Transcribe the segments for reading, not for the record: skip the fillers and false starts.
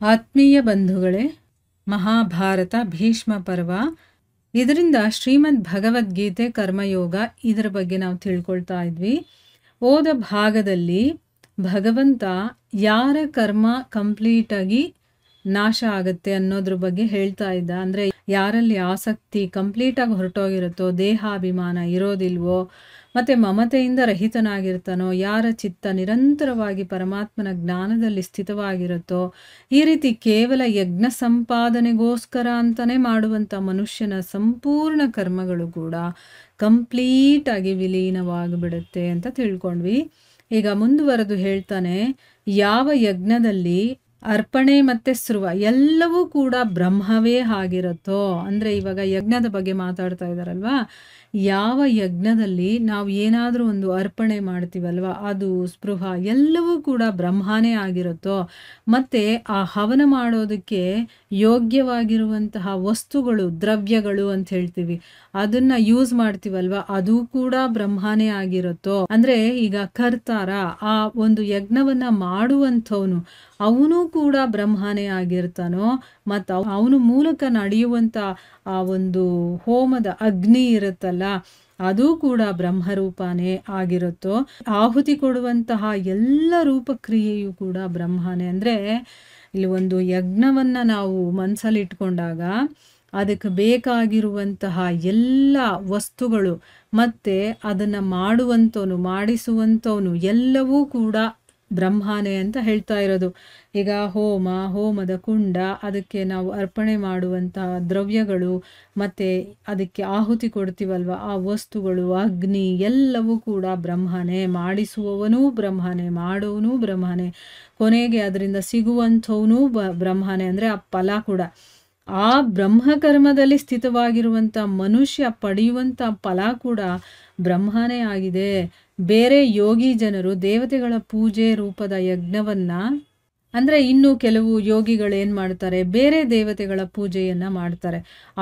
ಆತ್ಮೀಯ ಬಂಧುಗಳೇ, ಮಹಾಭಾರತ ಭೀಷ್ಮ ಪರ್ವ, ಇದರಿಂದ ಶ್ರೀಮದ್ ಭಗವದ್ಗೀತೆ ಕರ್ಮಯೋಗ ಇದರ ಬಗ್ಗೆ ನಾವು ತಿಳ್ಕೊಳ್ತಾ ಇದ್ವಿ. ಹೋದ ಭಾಗದಲ್ಲಿ ಭಗವಂತ ಯಾರ ಕರ್ಮ ಕಂಪ್ಲೀಟಾಗಿ ನಾಶ ಆಗುತ್ತೆ ಅನ್ನೋದ್ರ ಬಗ್ಗೆ ಹೇಳ್ತಾ ಇದ್ದ. ಅಂದರೆ ಯಾರಲ್ಲಿ ಆಸಕ್ತಿ ಕಂಪ್ಲೀಟಾಗಿ ಹೊರಟೋಗಿರುತ್ತೋ, ದೇಹಾಭಿಮಾನ ಇರೋದಿಲ್ವೋ, ಮತ್ತು ಮಮತೆಯಿಂದ ರಹಿತನಾಗಿರ್ತಾನೋ, ಯಾರ ಚಿತ್ತ ನಿರಂತರವಾಗಿ ಪರಮಾತ್ಮನ ಜ್ಞಾನದಲ್ಲಿ ಸ್ಥಿತವಾಗಿರುತ್ತೋ, ಈ ರೀತಿ ಕೇವಲ ಯಜ್ಞ ಸಂಪಾದನೆಗೋಸ್ಕರ ಅಂತಲೇ ಮಾಡುವಂಥ ಮನುಷ್ಯನ ಸಂಪೂರ್ಣ ಕರ್ಮಗಳು ಕೂಡ ಕಂಪ್ಲೀಟಾಗಿ ವಿಲೀನವಾಗಿಬಿಡುತ್ತೆ ಅಂತ ತಿಳ್ಕೊಂಡ್ವಿ. ಈಗ ಮುಂದುವರೆದು ಹೇಳ್ತಾನೆ, ಯಾವ ಯಜ್ಞದಲ್ಲಿ ಅರ್ಪಣೆ ಮತ್ತು ಸ್ರುವ ಎಲ್ಲವೂ ಕೂಡ ಬ್ರಹ್ಮವೇ ಆಗಿರುತ್ತೋ, ಅಂದರೆ ಇವಾಗ ಯಜ್ಞದ ಬಗ್ಗೆ ಮಾತಾಡ್ತಾ ಇದ್ದಾರಲ್ವಾ, ಯಾವ ಯಜ್ಞದಲ್ಲಿ ನಾವು ಏನಾದರೂ ಒಂದು ಅರ್ಪಣೆ ಮಾಡ್ತೀವಲ್ವ, ಅದು ಸ್ಪೃಹ ಎಲ್ಲವೂ ಕೂಡ ಬ್ರಹ್ಮನೇ ಆಗಿರುತ್ತೋ, ಮತ್ತು ಆ ಹವನ ಮಾಡೋದಕ್ಕೆ ಯೋಗ್ಯವಾಗಿರುವಂತಹ ವಸ್ತುಗಳು, ದ್ರವ್ಯಗಳು ಅಂತ ಹೇಳ್ತೀವಿ, ಅದನ್ನು ಯೂಸ್ ಮಾಡ್ತೀವಲ್ವ, ಅದು ಕೂಡ ಬ್ರಹ್ಮನೇ ಆಗಿರುತ್ತೋ. ಅಂದರೆ ಈಗ ಕರ್ತಾರ, ಆ ಒಂದು ಯಜ್ಞವನ್ನು ಮಾಡುವಂಥವನು ಅವನು ಕೂಡ ಬ್ರಹ್ಮನೇ ಆಗಿರ್ತಾನೋ, ಮತ್ತು ಅವನು ಮೂಲಕ ನಡೆಯುವಂಥ ಆ ಒಂದು ಹೋಮದ ಅಗ್ನಿ ಇರುತ್ತಲ್ಲ, ಅದು ಕೂಡ ಬ್ರಹ್ಮರೂಪನೇ ಆಗಿರುತ್ತೋ. ಆಹುತಿ ಕೊಡುವಂತಹ ಎಲ್ಲ ರೂಪಕ್ರಿಯೆಯು ಕೂಡ ಬ್ರಹ್ಮನೇ. ಅಂದರೆ ಇಲ್ಲಿ ಒಂದು ಯಜ್ಞವನ್ನು ನಾವು ಮನಸ್ಸಲ್ಲಿ ಇಟ್ಕೊಂಡಾಗ ಅದಕ್ಕೆ ಬೇಕಾಗಿರುವಂತಹ ಎಲ್ಲ ವಸ್ತುಗಳು ಮತ್ತು ಅದನ್ನು ಮಾಡುವಂಥವನು, ಮಾಡಿಸುವಂಥವನು ಎಲ್ಲವೂ ಕೂಡ ಬ್ರಹ್ಮನೇ ಅಂತ ಹೇಳ್ತಾ ಇರೋದು. ಈಗ ಹೋಮದ ಕುಂಡ, ಅದಕ್ಕೆ ನಾವು ಅರ್ಪಣೆ ಮಾಡುವಂತಹ ದ್ರವ್ಯಗಳು, ಮತ್ತು ಅದಕ್ಕೆ ಆಹುತಿ ಕೊಡ್ತೀವಲ್ವ ಆ ವಸ್ತುಗಳು, ಅಗ್ನಿ ಎಲ್ಲವೂ ಕೂಡ ಬ್ರಹ್ಮನೇ. ಮಾಡಿಸುವವನೂ ಬ್ರಹ್ಮನೇ, ಮಾಡೋವನೂ ಬ್ರಹ್ಮನೇ, ಕೊನೆಗೆ ಅದರಿಂದ ಸಿಗುವಂಥವನೂ ಬ್ರಹ್ಮನೇ. ಅಂದರೆ ಆ ಫಲ ಕೂಡ ಆ ಬ್ರಹ್ಮಕರ್ಮದಲ್ಲಿ ಸ್ಥಿತವಾಗಿರುವಂಥ ಮನುಷ್ಯ ಪಡೆಯುವಂಥ ಫಲ ಕೂಡ ಬ್ರಹ್ಮನೇ ಆಗಿದೆ. ಬೇರೆ ಯೋಗಿ ಜನರು ದೇವತೆಗಳ ಪೂಜೆ ರೂಪದ ಯಜ್ಞವನ್ನು, ಅಂದರೆ ಇನ್ನು ಕೆಲವು ಯೋಗಿಗಳು ಏನು ಮಾಡ್ತಾರೆ, ಬೇರೆ ದೇವತೆಗಳ ಪೂಜೆಯನ್ನು ಮಾಡ್ತಾರೆ.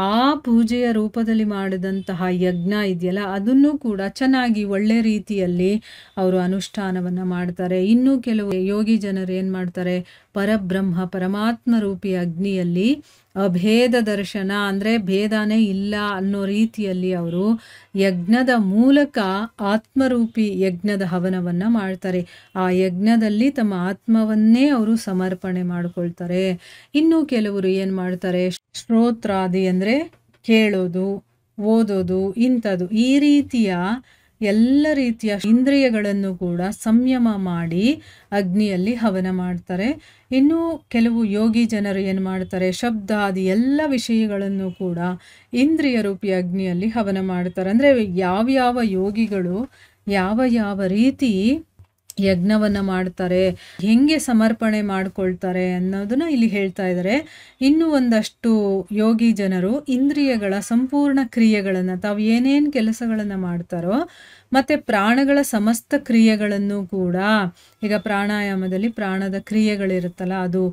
ಆ ಪೂಜೆಯ ರೂಪದಲ್ಲಿ ಮಾಡಿದಂತಹ ಯಜ್ಞ ಇದೆಯಲ್ಲ, ಅದನ್ನು ಕೂಡ ಚೆನ್ನಾಗಿ ಒಳ್ಳೆ ರೀತಿಯಲ್ಲಿ ಅವರು ಅನುಷ್ಠಾನವನ್ನು ಮಾಡ್ತಾರೆ. ಇನ್ನು ಕೆಲವು ಯೋಗಿ ಜನರು ಏನು ಮಾಡ್ತಾರೆ, ಪರಬ್ರಹ್ಮ ಪರಮಾತ್ಮ ರೂಪಿ ಅಗ್ನಿಯಲ್ಲಿ ಅಭೇದ ದರ್ಶನ, ಅಂದರೆ ಭೇದನೇ ಇಲ್ಲ ಅನ್ನೋ ರೀತಿಯಲ್ಲಿ ಅವರು ಯಜ್ಞದ ಮೂಲಕ ಆತ್ಮರೂಪಿ ಯಜ್ಞದ ಹವನವನ್ನು ಮಾಡ್ತಾರೆ. ಆ ಯಜ್ಞದಲ್ಲಿ ತಮ್ಮ ಆತ್ಮವನ್ನೇ ಅವರು ಸಮರ್ಪಣೆ ಮಾಡಿಕೊಳ್ತಾರೆ. ಇನ್ನು ಕೆಲವರು ಏನು ಮಾಡ್ತಾರೆ, ಶ್ರೋತ್ರಾದಿ ಅಂದರೆ ಕೇಳೋದು, ಓದೋದು, ಇಂಥದ್ದು, ಈ ರೀತಿಯ ಎಲ್ಲ ರೀತಿಯ ಇಂದ್ರಿಯಗಳನ್ನು ಕೂಡ ಸಂಯಮ ಮಾಡಿ ಅಗ್ನಿಯಲ್ಲಿ ಹವನ ಮಾಡ್ತಾರೆ. ಇನ್ನು ಕೆಲವು ಯೋಗಿ ಜನರು ಏನು ಮಾಡ್ತಾರೆ, ಶಬ್ದಾದಿ ಎಲ್ಲ ವಿಷಯಗಳನ್ನು ಕೂಡ ಇಂದ್ರಿಯ ರೂಪಿ ಅಗ್ನಿಯಲ್ಲಿ ಹವನ ಮಾಡ್ತಾರೆ. ಅಂದರೆ ಯಾವ್ಯಾವ ಯೋಗಿಗಳು ಯಾವ ರೀತಿ ಯಜ್ಞವನ್ನು ಮಾಡ್ತಾರೆ, ಹೆಂಗೆ ಸಮರ್ಪಣೆ ಮಾಡ್ಕೊಳ್ತಾರೆ ಅನ್ನೋದನ್ನ ಇಲ್ಲಿ ಹೇಳ್ತಾ ಇದ್ದಾರೆ. ಇನ್ನು ಒಂದಷ್ಟು ಯೋಗಿ ಜನರು ಇಂದ್ರಿಯಗಳ ಸಂಪೂರ್ಣ ಕ್ರಿಯೆಗಳನ್ನು, ತಾವು ಏನೇನು ಕೆಲಸಗಳನ್ನು ಮಾಡ್ತಾರೋ, ಮತ್ತು ಪ್ರಾಣಗಳ ಸಮಸ್ತ ಕ್ರಿಯೆಗಳನ್ನು ಕೂಡ, ಈಗ ಪ್ರಾಣಾಯಾಮದಲ್ಲಿ ಪ್ರಾಣದ ಕ್ರಿಯೆಗಳಿರುತ್ತಲ್ಲ, ಅದು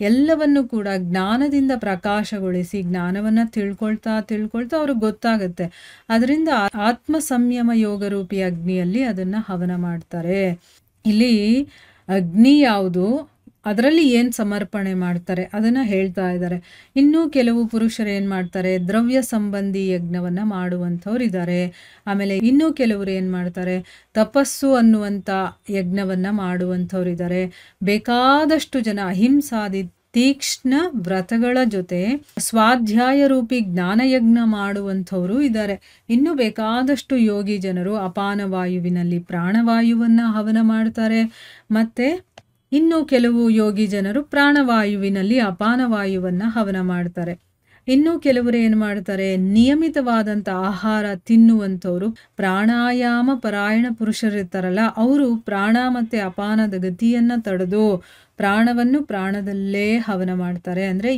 ಎಲ್ಲವನ್ನು ಕೂಡ ಜ್ಞಾನದಿಂದ ಪ್ರಕಾಶಗೊಳಿಸಿ ಜ್ಞಾನವನ್ನು ತಿಳ್ಕೊಳ್ತಾ ಅವ್ರಿಗೆ ಗೊತ್ತಾಗುತ್ತೆ. ಅದರಿಂದ ಆತ್ಮ ಸಂಯಮ ಯೋಗ ರೂಪಿ ಅಗ್ನಿಯಲ್ಲಿ ಅದನ್ನು ಹವನ ಮಾಡ್ತಾರೆ. ಇಲ್ಲಿ ಅಗ್ನಿ ಯಾವುದು, ಅದರಲ್ಲಿ ಏನು ಸಮರ್ಪಣೆ ಮಾಡ್ತಾರೆ ಅದನ್ನು ಹೇಳ್ತಾ ಇದ್ದಾರೆ. ಇನ್ನೂ ಕೆಲವು ಪುರುಷರು ಏನು ಮಾಡ್ತಾರೆ, ದ್ರವ್ಯ ಸಂಬಂಧಿ ಯಜ್ಞವನ್ನು ಮಾಡುವಂಥವ್ರು ಇದ್ದಾರೆ. ಆಮೇಲೆ ಇನ್ನೂ ಕೆಲವರು ಏನು ಮಾಡ್ತಾರೆ, ತಪಸ್ಸು ಅನ್ನುವಂಥ ಯಜ್ಞವನ್ನು ಮಾಡುವಂಥವ್ರು ಇದ್ದಾರೆ. ಬೇಕಾದಷ್ಟು ಜನ ಅಹಿಂಸಾದಿ ತೀಕ್ಷ್ಣ ವ್ರತಗಳ ಜೊತೆ ಸ್ವಾಧ್ಯಾಯ ರೂಪಿ ಜ್ಞಾನಯಜ್ಞ ಮಾಡುವಂಥವರು ಇದ್ದಾರೆ. ಇನ್ನು ಬೇಕಾದಷ್ಟು ಯೋಗಿ ಜನರು ಅಪಾನವಾಯುವಿನಲ್ಲಿ ಪ್ರಾಣವಾಯುವನ್ನು ಹವನ ಮಾಡ್ತಾರೆ. ಮತ್ತು ಇನ್ನು ಕೆಲವು ಯೋಗಿ ಜನರು ಪ್ರಾಣವಾಯುವಿನಲ್ಲಿ ಅಪಾನವಾಯುವನ್ನು ಹವನ ಮಾಡ್ತಾರೆ. ಇನ್ನು ಕೆಲವರು ಏನು ಮಾಡ್ತಾರೆ, ನಿಯಮಿತವಾದಂಥ ಆಹಾರ ತಿನ್ನುವಂಥವ್ರು, ಪ್ರಾಣಾಯಾಮ ಪರಾಯಣ ಪುರುಷರಿರ್ತಾರಲ್ಲ, ಅವರು ಪ್ರಾಣ ಮತ್ತು ಅಪಾನದ ಗತಿಯನ್ನು ತಡೆದು ಪ್ರಾಣವನ್ನು ಪ್ರಾಣದಲ್ಲೇ ಹವನ ಮಾಡ್ತಾರೆ. ಅಂದರೆ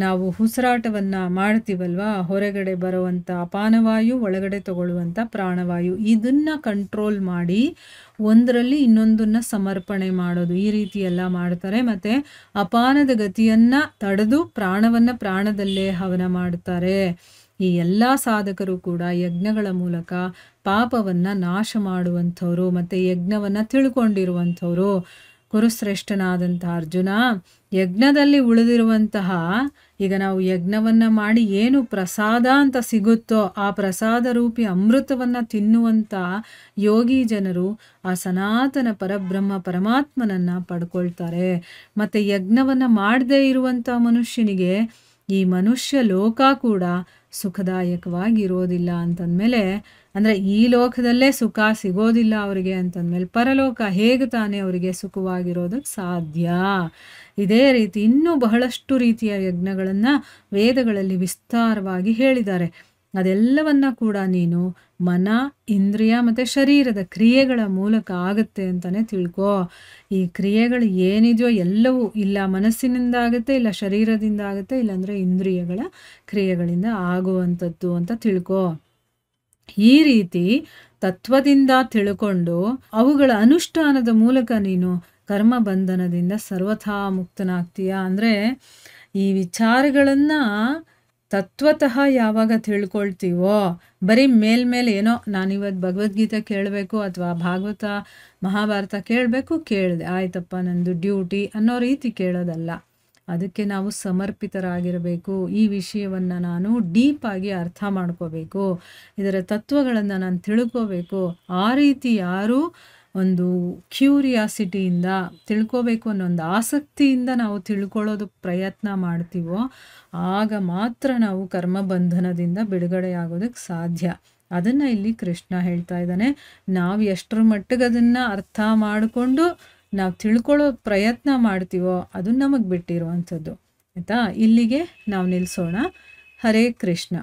ನಾವು ಉಸಿರಾಟವನ್ನು ಮಾಡ್ತೀವಲ್ವ, ಹೊರಗಡೆ ಬರುವಂಥ ಅಪಾನವಾಯು, ಒಳಗಡೆ ತಗೊಳ್ಳುವಂಥ ಪ್ರಾಣವಾಯು, ಇದನ್ನು ಕಂಟ್ರೋಲ್ ಮಾಡಿ ಒಂದರಲ್ಲಿ ಇನ್ನೊಂದನ್ನು ಸಮರ್ಪಣೆ ಮಾಡೋದು, ಈ ರೀತಿ ಎಲ್ಲ ಮಾಡ್ತಾರೆ. ಮತ್ತು ಅಪಾನದ ಗತಿಯನ್ನು ತಡೆದು ಪ್ರಾಣವನ್ನು ಪ್ರಾಣದಲ್ಲೇ ಹವನ ಮಾಡ್ತಾರೆ. ಈ ಎಲ್ಲ ಸಾಧಕರು ಕೂಡ ಯಜ್ಞಗಳ ಮೂಲಕ ಪಾಪವನ್ನು ನಾಶ ಮಾಡುವಂಥವ್ರು, ಮತ್ತು ಯಜ್ಞವನ್ನು ತಿಳ್ಕೊಂಡಿರುವಂಥವ್ರು. ಕುರುಶ್ರೇಷ್ಠನಾದಂತಹ ಅರ್ಜುನ, ಯಜ್ಞದಲ್ಲಿ ಉಳಿದಿರುವಂತಹ, ಈಗ ನಾವು ಯಜ್ಞವನ್ನು ಮಾಡಿ ಏನು ಪ್ರಸಾದ ಅಂತ ಸಿಗುತ್ತೋ ಆ ಪ್ರಸಾದ ರೂಪಿ ಅಮೃತವನ್ನು ತಿನ್ನುವಂಥ ಯೋಗಿ ಜನರು ಆ ಸನಾತನ ಪರಬ್ರಹ್ಮ ಪರಮಾತ್ಮನನ್ನು ಪಡ್ಕೊಳ್ತಾರೆ. ಮತ್ತು ಯಜ್ಞವನ್ನು ಮಾಡದೇ ಇರುವಂಥ ಮನುಷ್ಯನಿಗೆ ಈ ಮನುಷ್ಯ ಲೋಕ ಕೂಡ ಸುಖದಾಯಕವಾಗಿರೋದಿಲ್ಲ ಅಂತಂದಮೇಲೆ, ಅಂದರೆ ಈ ಲೋಕದಲ್ಲೇ ಸುಖ ಸಿಗೋದಿಲ್ಲ ಅವರಿಗೆ ಅಂತಂದಮೇಲೆ ಪರಲೋಕ ಹೇಗೆ ತಾನೇ ಅವರಿಗೆ ಸುಖವಾಗಿರೋದಕ್ಕೆ ಸಾಧ್ಯ? ಇದೇ ರೀತಿ ಇನ್ನೂ ಬಹಳಷ್ಟು ರೀತಿಯ ಯಜ್ಞಗಳನ್ನು ವೇದಗಳಲ್ಲಿ ವಿಸ್ತಾರವಾಗಿ ಹೇಳಿದ್ದಾರೆ. ಅದೆಲ್ಲವನ್ನ ಕೂಡ ನೀನು ಮನ, ಇಂದ್ರಿಯ ಮತ್ತು ಶರೀರದ ಕ್ರಿಯೆಗಳ ಮೂಲಕ ಆಗುತ್ತೆ ಅಂತಲೇ ತಿಳ್ಕೊ. ಈ ಕ್ರಿಯೆಗಳು ಏನಿದೆಯೋ ಎಲ್ಲವೂ ಇಲ್ಲ ಮನಸ್ಸಿನಿಂದ ಆಗುತ್ತೆ, ಇಲ್ಲ ಶರೀರದಿಂದ ಆಗುತ್ತೆ, ಇಲ್ಲಾಂದರೆ ಇಂದ್ರಿಯಗಳ ಕ್ರಿಯೆಗಳಿಂದ ಆಗುವಂಥದ್ದು ಅಂತ ತಿಳ್ಕೊ. ಈ ರೀತಿ ತತ್ವದಿಂದ ತಿಳ್ಕೊಂಡು ಅವುಗಳ ಅನುಷ್ಠಾನದ ಮೂಲಕ ನೀನು ಕರ್ಮ ಬಂಧನದಿಂದ ಸರ್ವಥಾ ಮುಕ್ತನಾಗ್ತೀಯ. ಅಂದರೆ ಈ ವಿಚಾರಗಳನ್ನು ತತ್ವತಃ ಯಾವಾಗ ತಿಳ್ಕೊಳ್ತೀವೋ, ಬರೀ ಮೇಲ್ಮೇಲೆ ಏನೋ ನಾನಿವತ್ತು ಭಗವದ್ಗೀತೆ ಕೇಳಬೇಕು ಅಥವಾ ಭಾಗವತ ಮಹಾಭಾರತ ಕೇಳಿದೆ, ಆಯ್ತಪ್ಪ ನಂದು ಡ್ಯೂಟಿ ಅನ್ನೋ ರೀತಿ ಕೇಳೋದಲ್ಲ. ಅದಕ್ಕೆ ನಾವು ಸಮರ್ಪಿತರಾಗಿರಬೇಕು. ಈ ವಿಷಯವನ್ನು ನಾನು ಡೀಪಾಗಿ ಅರ್ಥ ಮಾಡ್ಕೋಬೇಕು, ಇದರ ತತ್ವಗಳನ್ನು ನಾನು ತಿಳ್ಕೋಬೇಕು. ಆ ರೀತಿ ಯಾರು ಒಂದು ಕ್ಯೂರಿಯಾಸಿಟಿಯಿಂದ ತಿಳ್ಕೋಬೇಕು ಅನ್ನೋ ಒಂದು ಆಸಕ್ತಿಯಿಂದ ನಾವು ತಿಳ್ಕೊಳ್ಳೋದಕ್ಕೆ ಪ್ರಯತ್ನ ಮಾಡ್ತೀವೋ ಆಗ ಮಾತ್ರ ನಾವು ಕರ್ಮಬಂಧನದಿಂದ ಬಿಡುಗಡೆಯಾಗೋದಕ್ಕೆ ಸಾಧ್ಯ. ಅದನ್ನು ಇಲ್ಲಿ ಕೃಷ್ಣ ಹೇಳ್ತಾ ಇದ್ದಾನೆ. ನಾವು ಎಷ್ಟರ ಮಟ್ಟಿಗೆ ಅದನ್ನು ಅರ್ಥ ಮಾಡಿಕೊಂಡು ನಾವು ತಿಳ್ಕೊಳ್ಳೋ ಪ್ರಯತ್ನ ಮಾಡ್ತೀವೋ ಅದು ನಮಗೆ ಬಿಟ್ಟಿರುವಂಥದ್ದು. ಆಯಿತಾ? ಇಲ್ಲಿಗೆ ನಾವು ನಿಲ್ಲಿಸೋಣ. ಹರೇ ಕೃಷ್ಣ.